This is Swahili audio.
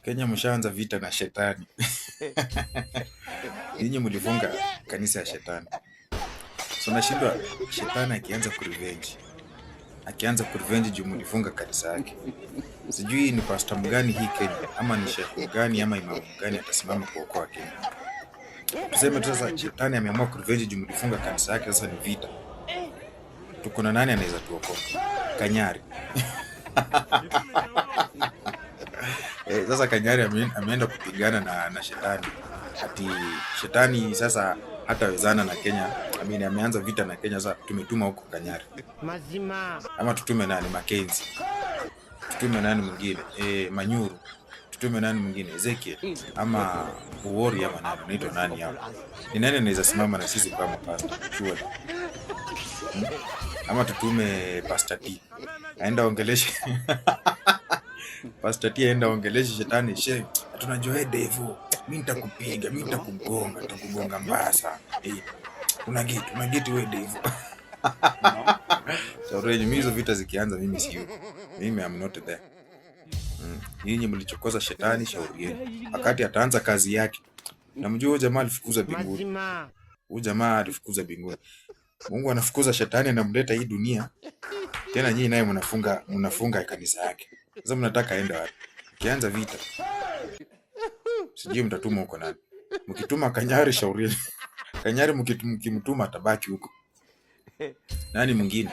Kenya mshaanza vita na shetani. Ninyi mlifunga kanisa ya shetani. So nashindwa shetani akianza kurevenge juu mlifunga kanisa yake. Sijui ni pastor mgani hii Kenya ama ni sheikh mgani ama imamu mgani atasimama kuokoa Kenya. Tuseme tu sasa shetani ameamua kurevenge juu mlifunga kanisa yake, sasa ni vita. Tuko na nani anaweza tuokoa? Kanyari. Sasa Kanyari ameenda kupigana na shetani. Ati shetani sasa hatawezana na Kenya. Ameanza vita na Kenya, sasa tumetuma huko Kanyari. Mazima. Ama tutume nani? Mackenzie. Tutume nani mwingine? Manyuru. Tutume nani mwingine? Ezekiel. Ama Uwori ama nani? Naitwa nani hapo? Ni nani anaweza simama na sisi kama pastor? Sure. Ama tutume Pastor T. Aenda ongeleshe. Pastor T aenda ongeleshe shetani, she tunajua devo. Mimi nitakupiga, mimi nitakugonga mbaya sana. Una get wewe devo. So mimi hizo vita zikianza mimi sio. Mimi am not there. Nyinyi mlichokoza shetani, shauri yenu. Wakati ataanza kazi yake. Namjua huyo jamaa alifukuza mbinguni. Huyo jamaa alifukuza mbinguni. Mungu anafukuza shetani na mleta hii dunia. Tena nyinyi naye mnafunga kanisa yake. Sasa mnataka aende wapi? Kianza vita. Sijui mtatuma huko nani. Mkituma Kanyari, shauri yenu. Kanyari mkimtuma atabaki huko. Nani mwingine?